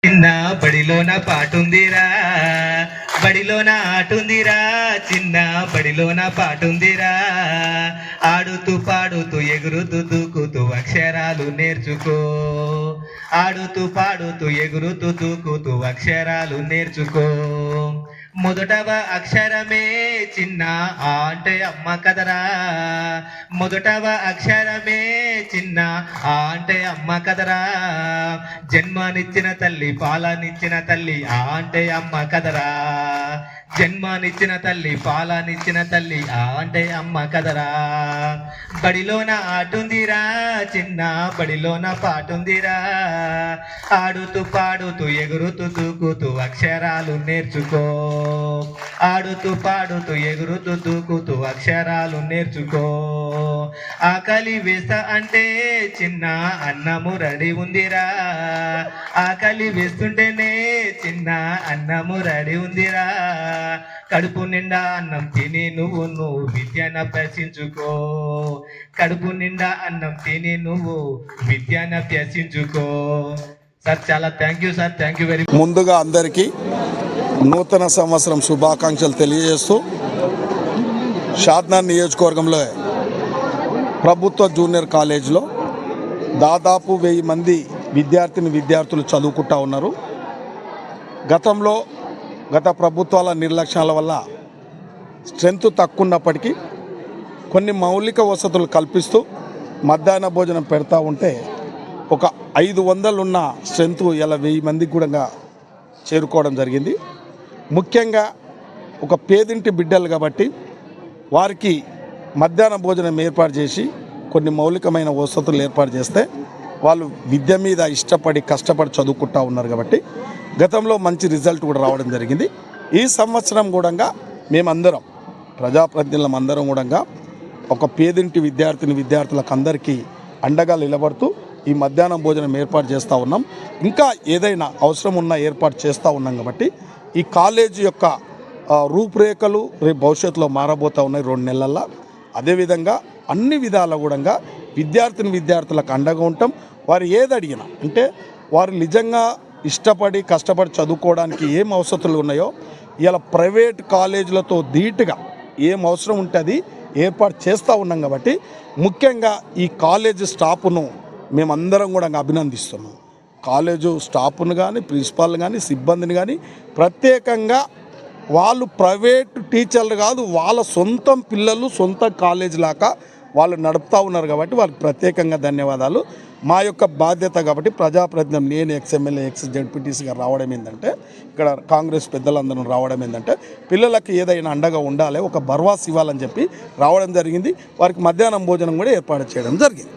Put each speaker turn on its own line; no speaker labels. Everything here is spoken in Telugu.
చిన్న బడిలోన పాటుందిరా, బడిలోన ఆటుందిరా, చిన్న బడిలోన పాటుందిరా. ఆడుతూ పాడుతూ ఎగురుతూ దూకుతూ అక్షరాలు నేర్చుకో, ఆడుతూ పాడుతూ ఎగురుతూ దూకుతూ అక్షరాలు నేర్చుకో. మొదటవ అక్షరమే చిన్న ఆ అంటే అమ్మ కదరా, మొదటవ అక్షరమే చిన్న ఆ అంటే అమ్మ కదరా. జన్మనిచ్చిన తల్లి పాలనిచ్చిన తల్లి ఆ అంటే అమ్మ కదరా, జన్మనిచ్చిన తల్లి పాలనిచ్చిన తల్లి ఆ అంటే అమ్మ కదరా. బడిలోన ఆటుందిరా చిన్న బడిలోన పాటుందిరా. ఆడుతూ పాడుతూ ఎగురుతూ దూకుతూ అక్షరాలు నేర్చుకో, ఆడుతూ పాడుతూ ఎగురుతూ దూకుతూ అక్షరాలు నేర్చుకో. ఆకలి వేస్తా అంటే చిన్న అన్నము రెడీ ఉందిరా, ఆకలి వేస్తుంటేనే చిన్న అన్నము రెడీ ఉందిరా. కడుపు నిండా అన్నం తిని నువ్వు విద్యను అభ్యసించుకో, కడుపు నిండా అన్నం తిని నువ్వు విద్యను అభ్యసించుకో. సార్ చాలా thank you sir, thank you very much.
ముందుగా అందరికీ నూతన సంవత్సరం శుభాకాంక్షలు తెలియజేస్తూ, షాద్నగర్ నియోజకవర్గంలో ప్రభుత్వ జూనియర్ కాలేజీలో దాదాపు 1000 మంది విద్యార్థులు చదువుకుంటూ ఉన్నారు. గతంలో గత ప్రభుత్వాల నిర్లక్ష్యాల వల్ల స్ట్రెంత్ తక్కువ ఉన్నప్పటికీ కొన్ని మౌలిక వసతులు కల్పిస్తూ మధ్యాహ్న భోజనం పెడతా ఉంటే ఒక 500 ఉన్న స్ట్రెంత్ ఇలా 1000 మందికి కూడా చేరుకోవడం జరిగింది. ముఖ్యంగా ఒక పేదింటి బిడ్డలు కాబట్టి వారికి మధ్యాహ్న భోజనం ఏర్పాటు చేసి కొన్ని మౌలికమైన వసతులు ఏర్పాటు చేస్తే వాళ్ళు విద్య మీద ఇష్టపడి కష్టపడి చదువుకుంటూ ఉన్నారు కాబట్టి గతంలో మంచి రిజల్ట్ కూడా రావడం జరిగింది. ఈ సంవత్సరం కూడా మేమందరం ప్రజాప్రతినిధులం అందరం కూడా ఒక పేదింటి విద్యార్థులకు అందరికీ అండగా నిలబడుతూ ఈ మధ్యాహ్న భోజనం ఏర్పాటు చేస్తూ ఉన్నాం. ఇంకా ఏదైనా అవసరం ఉన్నా ఏర్పాటు చేస్తూ ఉన్నాం కాబట్టి ఈ కాలేజీ యొక్క రూపురేఖలు రేపు భవిష్యత్తులో మారబోతూ ఉన్నాయి 2 నెలల్లో. అదేవిధంగా అన్ని విధాల కూడా విద్యార్థులకు అండగా ఉంటాం. వారు ఏది అడిగినా అంటే వారు నిజంగా ఇష్టపడి కష్టపడి చదువుకోవడానికి ఏం అవసరాలు ఉన్నాయో ఇలా ప్రైవేట్ కాలేజీలతో ధీటుగా ఏం అవసరం ఉంటుంది ఏర్పాటు చేస్తూ ఉన్నాం. కాబట్టి ముఖ్యంగా ఈ కాలేజీ స్టాఫ్ను మేమందరం కూడా అభినందిస్తున్నాం. కాలేజు స్టాఫ్ను కానీ ప్రిన్సిపాల్ని కానీ సిబ్బందిని కానీ ప్రత్యేకంగా వాళ్ళు ప్రైవేట్ టీచర్లు కాదు, వాళ్ళ సొంతం పిల్లలు సొంత కాలేజీ లాగా వాళ్ళు నడుపుతూ ఉన్నారు కాబట్టి వారికి ప్రత్యేకంగా ధన్యవాదాలు. మా యొక్క బాధ్యత కాబట్టి ప్రజాప్రతినిధులు నేను ఎక్స్ఎమ్మెల్యే జడ్పీటీసీగా రావడం ఏంటంటే ఇక్కడ కాంగ్రెస్ పెద్దలందరూ రావడం ఏంటంటే పిల్లలకు ఏదైనా అండగా ఉండాలి, ఒక భరోసా ఇవ్వాలని చెప్పి రావడం జరిగింది. వారికి మధ్యాహ్నం భోజనం కూడా ఏర్పాటు చేయడం జరిగింది.